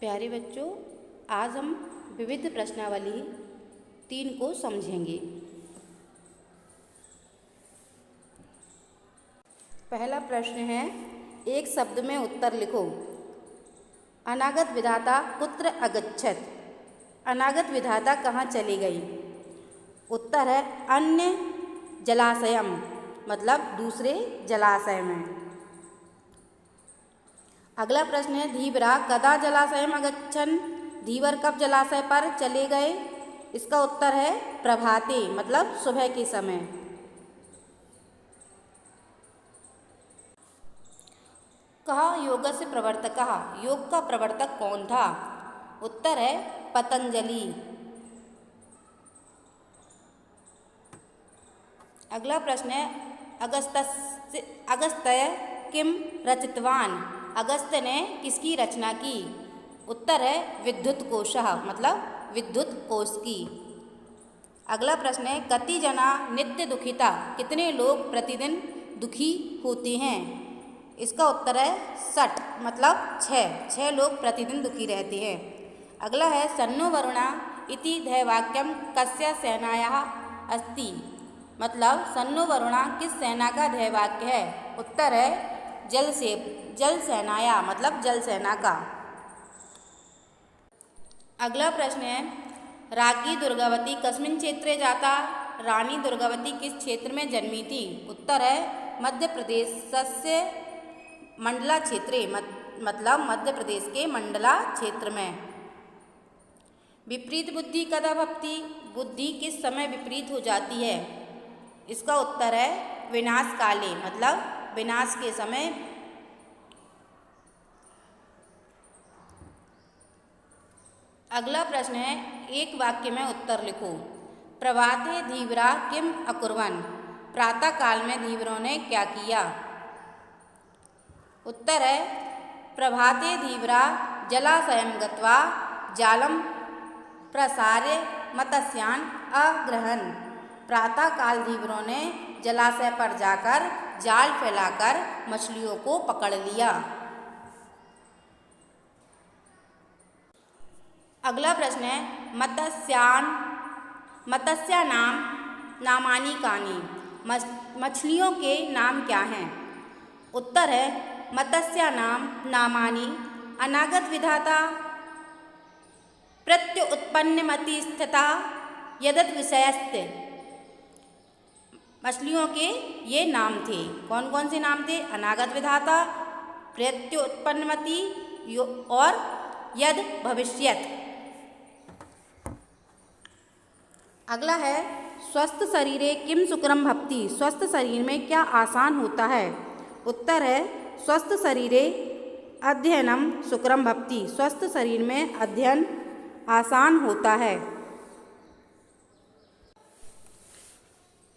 प्यारे बच्चों, आज हम विविध प्रश्नावली 3 को समझेंगे। पहला प्रश्न है, एक शब्द में उत्तर लिखो। अनागत विधाता कुत्र अगच्छत। अनागत विधाता कहाँ चली गई? उत्तर है अन्य जलाशयम, मतलब दूसरे जलाशय में। अगला प्रश्न है, धीवरा कदा जलाशयम अगच्छन्। धीवर कब जलाशय पर चले गए? इसका उत्तर है प्रभाते, मतलब सुबह के समय। कहा योगस्य प्रवर्तकः। योग का प्रवर्तक कौन था? उत्तर है पतंजलि। अगला प्रश्न है, अगस्त्य किम रचितवान। अगस्त्य ने किसकी रचना की? उत्तर है विद्युत कोशः, मतलब विद्युत कोश की। अगला प्रश्न है, कति जना नित्य दुखिता। कितने लोग प्रतिदिन दुखी होते हैं? इसका उत्तर है 60, मतलब 6 लोग प्रतिदिन दुखी रहते हैं। अगला है, सन्नो वरुणा इति ध्येयवाक्यम कस्य सेनायाः अस्ति। मतलब सन्नो वरुणा किस सेना का ध्येयवाक्य है? उत्तर है जल सेनाया, मतलब जल सेना का। अगला प्रश्न है, राज्ञी दुर्गावती कस्मिन् क्षेत्रे जाता। रानी दुर्गावती किस क्षेत्र में जन्मी थी? उत्तर है मध्य प्रदेशस्य मंडला क्षेत्रे, मतलब मध्य प्रदेश के मंडला क्षेत्र में। विपरीत बुद्धि कदा भवति। बुद्धि किस समय विपरीत हो जाती है? इसका उत्तर है विनाश काले, मतलब विनाश के समय। अगला प्रश्न है, एक वाक्य में उत्तर लिखो। प्रभाते धीवरा किम अकुर्वन्। प्रातः काल में धीवरों ने क्या किया? उत्तर है प्रभाते धीवरा जलाशयं गत्वा जालं प्रसार्य मत्स्यान् अग्रहन्। प्रातः काल धीवरों ने जलाशय पर जाकर जाल फैलाकर मछलियों को पकड़ लिया। अगला प्रश्न है, मत्स्यानां नामानि कानि। मछलियों के नाम क्या हैं? उत्तर है मत्स्यानां नामानि अनागत विधाता, प्रत्युत्पन्नमति स्थिता, यदत विषयस्ते। मछलियों के ये नाम थे। कौन कौन से नाम थे? अनागत विधाता, प्रत्युत्पन्नमति और यद भविष्यत। अगला है, स्वस्थ शरीरे किम सुकरम भवति। स्वस्थ शरीर में क्या आसान होता है? उत्तर है स्वस्थ शरीरे अध्ययनम सुकरम भवति। स्वस्थ शरीर में अध्ययन आसान होता है।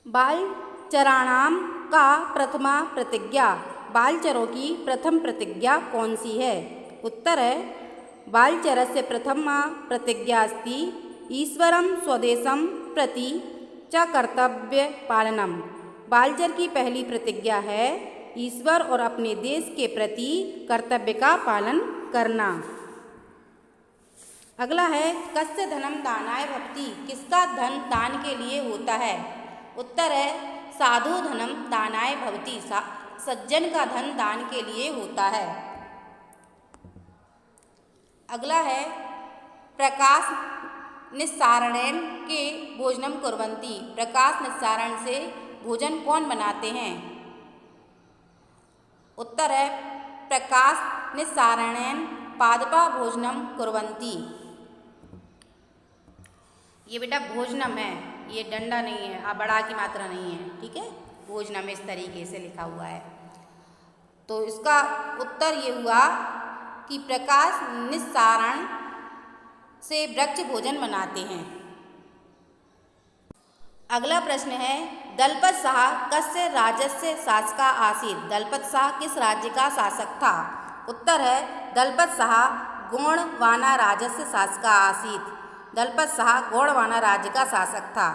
बालचराणाम का प्रथमा प्रतिज्ञा। बालचरों की प्रथम प्रतिज्ञा कौन सी है? उत्तर है बालचरस्य प्रथमा प्रतिज्ञा अस्ति ईश्वरं स्वदेशं प्रति च कर्तव्य पालनम। बालचर की पहली प्रतिज्ञा है ईश्वर और अपने देश के प्रति कर्तव्य का पालन करना। अगला है, कस्य धनम दानाय भवति। किसका धन दान के लिए होता है? उत्तर है साधु धनम दानाय भवति। सज्जन का धन दान के लिए होता है। अगला है, प्रकाश निस्सारणेन के भोजनम कुर्वन्ति। प्रकाश निस्सारण से भोजन कौन बनाते हैं? उत्तर है प्रकाश निस्सारणेन पादपा भोजनम कुर्वन्ति। ये बेटा भोजनम है, ये डंडा नहीं है, बड़ा की मात्रा नहीं है, ठीक है। भोजनम इस तरीके से लिखा हुआ है। तो इसका उत्तर ये हुआ कि प्रकाश निस्सारण से वृक्ष भोजन बनाते हैं। अगला प्रश्न है, दलपत शाह कस्य राज्यस्य शासका आसीत्। दलपत शाह किस राज्य का शासक था? उत्तर है दलपत शाह गोंडवाना राज्यस्य शासका आसीत्। दलपत शाह गोंडवाना राज्य का शासक था।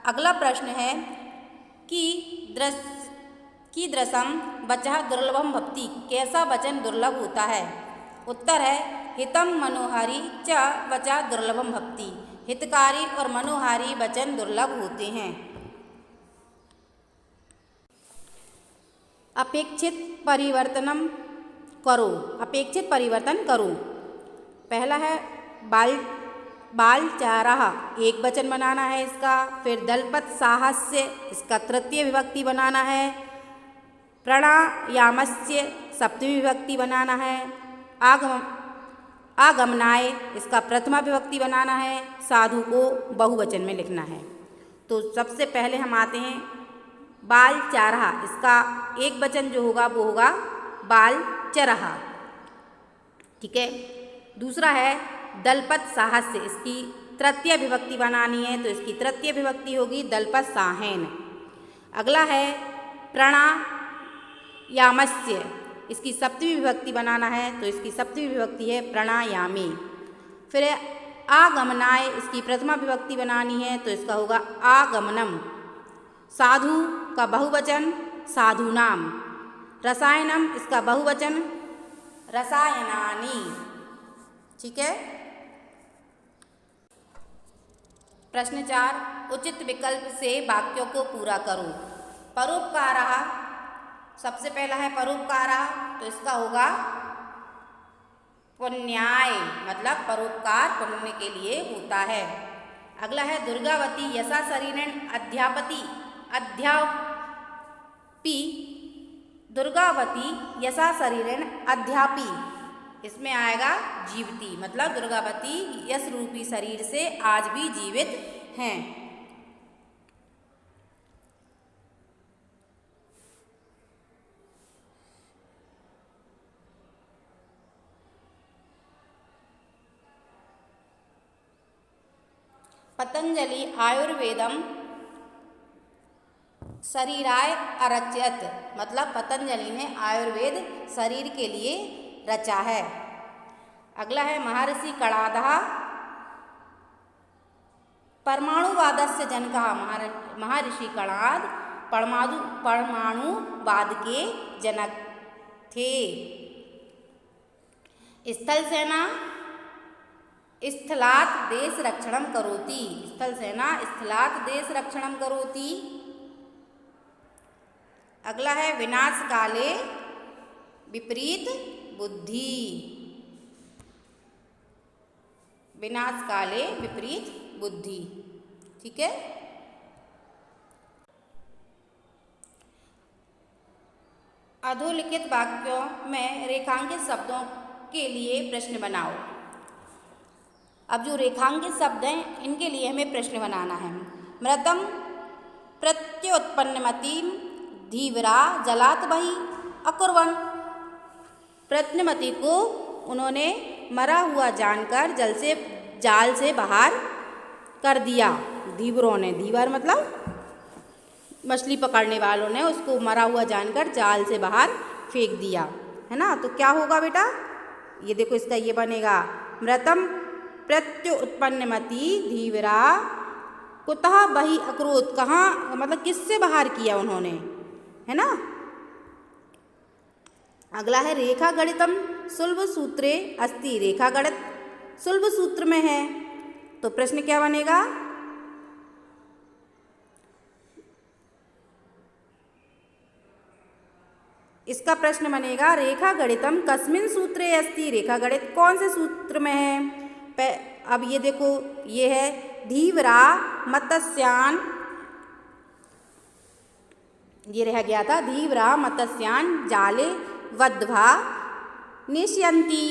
अगला प्रश्न है, कीदृशं वचः दुर्लभम भवति। कैसा वचन दुर्लभ होता है? उत्तर है हितम मनोहारी च वचा दुर्लभम भक्ति। हितकारी और मनोहारी वचन दुर्लभ होते हैं। अपेक्षित परिवर्तनम करो। अपेक्षित परिवर्तन करो। पहला है बालचारः, एक वचन बनाना है इसका। फिर दलपत साहस्य, इसका तृतीय विभक्ति बनाना है। प्राणायामस्य, सप्तमी विभक्ति बनाना है। आगमनाय, इसका प्रथमा विभक्ति बनाना है। साधु को बहुवचन में लिखना है। तो सबसे पहले हम आते हैं बालचारः, इसका एक वचन जो होगा वो होगा बालचरः। ठीक है। दूसरा है दलपत साहस्य, इसकी तृतीय विभक्ति बनानी है, तो इसकी तृतीय विभक्ति होगी दलपत साहेन। अगला है प्राणायामस्य, इसकी सप्तमी विभक्ति बनाना है, तो इसकी सप्तमी विभक्ति है प्राणायामी। फिर आगमनाय, इसकी प्रथमा विभक्ति बनानी है, तो इसका होगा आगमनम। साधु का बहुवचन साधुनाम। रसायनम, इसका बहुवचन रसायनानि। ठीक है। प्रश्न 4, उचित विकल्प से वाक्यों को पूरा करो। परोपकारः, सबसे पहला है परोपकारः, तो इसका होगा पुण्याय, मतलब परोपकार पुण्य के लिए होता है। अगला है दुर्गावती यशा शरीरेण अध्यापति। दुर्गावती यशा शरीरेण अध्यापी, इसमें आएगा जीवती, मतलब दुर्गावती यश रूपी शरीर से आज भी जीवित हैं। पतंजलि आयुर्वेदम शरीराय अरचयत, मतलब पतंजलि ने आयुर्वेद शरीर के लिए रचा है। अगला है महर्षि कणादः परमाणुवादस्य जनकः। महर्षि कणाद परमाणुवाद के जनक थे। स्थल सेना स्थलात् देश रक्षणं करोति। स्थल सेना स्थलात् देश रक्षणं करोति। अगला है विनाश काले विपरीत बुद्धि। विनाश काले विपरीत बुद्धि। ठीक है। अधोलिखित वाक्यों में रेखांकित शब्दों के लिए प्रश्न बनाओ। अब जो रेखांकित शब्द हैं इनके लिए हमें प्रश्न बनाना है। मृतम प्रत्युत्पन्नमतिम धीवरा जलात बहि अकुर्वन्। प्रत्नमति को उन्होंने मरा हुआ जानकर जाल से बाहर कर दिया। धीवरों ने, धीवर मतलब मछली पकड़ने वालों ने उसको मरा हुआ जानकर जाल से बाहर फेंक दिया, है ना। तो क्या होगा बेटा, ये देखो इसका ये बनेगा मृतम प्रत्युत्पन्नमति धीवरा कुतः बहि अकुर्वत्। कहाँ, मतलब किससे बाहर किया उन्होंने, है ना। अगला है रेखा गणितम सुलभ सूत्रे अस्ति। रेखा गणित सुलभ सूत्र में है, तो प्रश्न क्या बनेगा, इसका प्रश्न बनेगा रेखा गणितम कस्मिन् सूत्रे अस्ति। रेखा गणित कौन से सूत्र में है। अब ये देखो, ये है धीवरा मत्स्यान, ये रह गया था धीवरा मत्स्यान जाले वध्वा निश्यन्ति।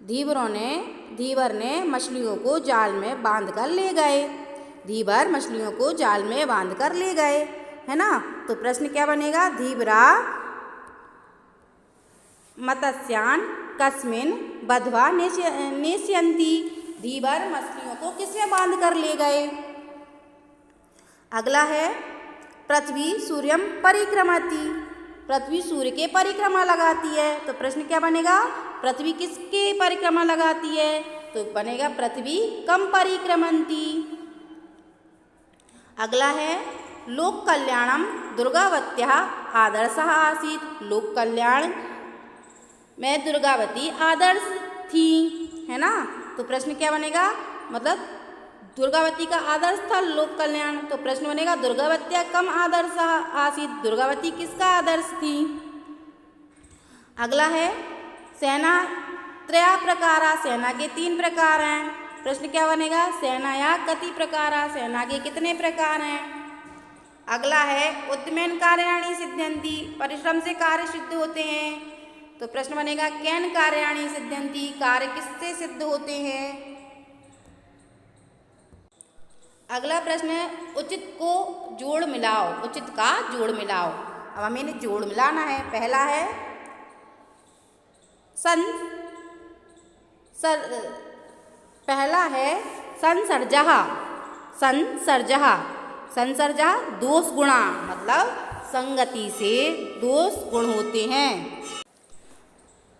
धीवर ने मछलियों को जाल में बांध कर ले गए। धीवर मछलियों को जाल में बांध कर ले गए, है ना। तो प्रश्न क्या बनेगा, धीवरा मत्स्यान कस्मिन् बध्वा नेष्यन्ति। धीवर मछलियों को किसमें बांध कर ले गए। अगला है पृथ्वी सूर्यम परिक्रमति। पृथ्वी सूर्य के परिक्रमा लगाती है, तो प्रश्न क्या बनेगा, पृथ्वी किसके परिक्रमा लगाती है, तो बनेगा पृथ्वी कम परिक्रमंती। अगला है लोक कल्याणम दुर्गावत्याः आदर्शः आसीत्। लोक कल्याण में दुर्गावती आदर्श थी, है ना। तो प्रश्न क्या बनेगा, मतलब दुर्गावती का आदर्श था लोक कल्याण, तो प्रश्न बनेगा दुर्गावत्या कम आदर्श आसीत, दुर्गावती किसका आदर्श थी। अगला है सेना त्रया प्रकारा, सेना के 3 प्रकार हैं। प्रश्न क्या बनेगा, सेनाया कति प्रकारा, सेना के कितने प्रकार हैं। अगला है उद्यमेन कार्याणि सिद्ध्यन्ति, परिश्रम से कार्य सिद्ध होते हैं, तो प्रश्न बनेगा केन कार्याणि सिद्ध्यन्ति, कार्य किससे सिद्ध होते हैं। अगला प्रश्न है उचित को जोड़ मिलाओ, उचित का जोड़ मिलाओ। अब हमें इन्हें जोड़ मिलाना है। पहला है पहला है संसर्जः, संसर्जः, संसर्जः दोष गुणा, मतलब संगति से दोष गुण होते हैं।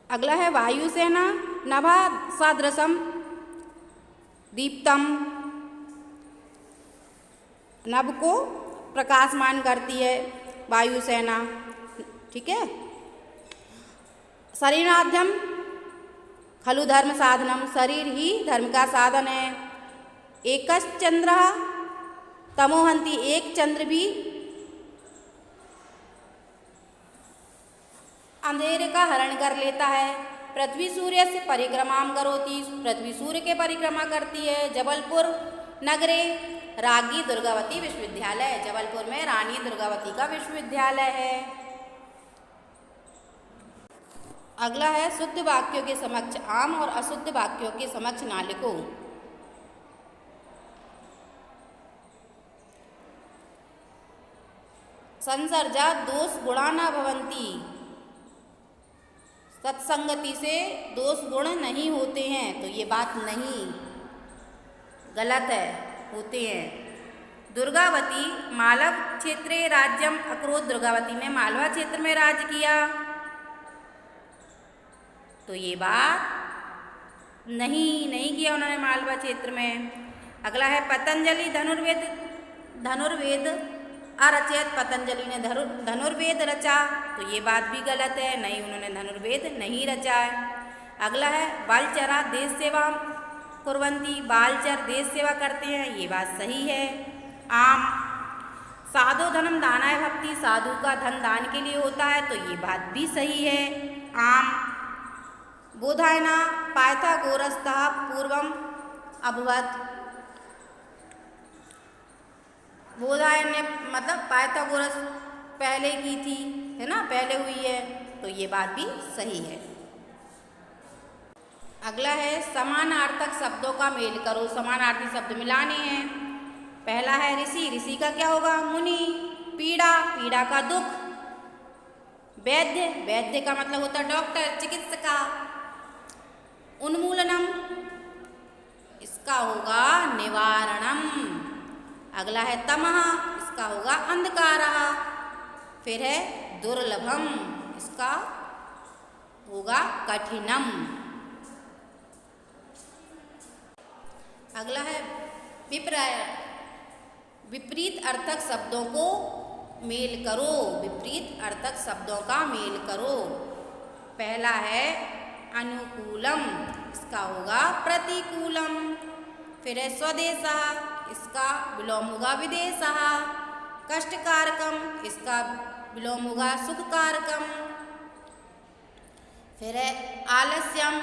अगला है वायुसेना नभा सदृशम दीप्तम, नभ को प्रकाशमान करती है वायुसेना, ठीक है। शरीराध्यम खलु धर्म साधनम, शरीर ही धर्म का साधन है। एकश्चंद्र तमोहंति, एक चंद्र भी अंधेरे का हरण कर लेता है। पृथ्वी सूर्य से परिक्रमाम करोति, पृथ्वी सूर्य के परिक्रमा करती है। जबलपुर नगरे रागी दुर्गावती विश्वविद्यालय, जबलपुर में रानी दुर्गावती का विश्वविद्यालय है। अगला है शुद्ध वाक्यों के समक्ष आम और अशुद्ध वाक्यों के समक्ष ना लिखो। संसर्जा दोष गुणा न भवन्ति, सत्संगति से दोष गुण नहीं होते हैं, तो ये बात नहीं, गलत है, होते हैं। दुर्गावती मालव क्षेत्रे राज्यम अकरोत्, दुर्गावती ने मालवा क्षेत्र में राज किया, तो ये बात नहीं किया उन्होंने मालवा क्षेत्र में। अगला है पतंजलि धनुर्वेद अरचयत, पतंजलि ने धनुर्वेद रचा, तो ये बात भी गलत है, नहीं उन्होंने धनुर्वेद नहीं रचा है। अगला है बालचरा देश सेवा कुर्वन्ति, बालचर देश सेवा करते हैं, ये बात सही है। आम साधु धनम दानाय भक्ति, साधु का धन दान के लिए होता है, तो ये बात भी सही है। आम बोधायना पायथागोरसतः पूर्वम अभवत, बोधायन ने मतलब पायथागोरस पहले की थी, है ना, पहले हुई है, तो ये बात भी सही है। अगला है समानार्थक शब्दों का मेल करो, समानार्थी शब्द मिलाने हैं। पहला है ऋषि, ऋषि का क्या होगा, मुनि। पीड़ा, पीड़ा का दुख। वैद्य, वैद्य का मतलब होता है डॉक्टर, चिकित्सका। उन्मूलनम, इसका होगा निवारणम। अगला है तमः, इसका होगा अंधकारः। फिर है दुर्लभम, इसका होगा कठिनम। अगला है विपर्य, विपरीत अर्थक शब्दों को मेल करो, विपरीत अर्थक शब्दों का मेल करो। पहला है अनुकूलम, इसका होगा प्रतिकूलम। फिर है स्वदेशः, इसका विलोम होगा विदेशः। कष्टकारकम, इसका विलोम होगा सुखकारकम। फिर है आलस्यम,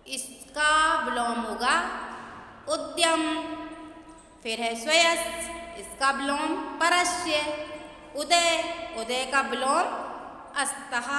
इसका विलोम होगा उद्यम। फिर है श्रेयस, इसका विलोम परस्य। उदय, उदय का विलोम अस्तः।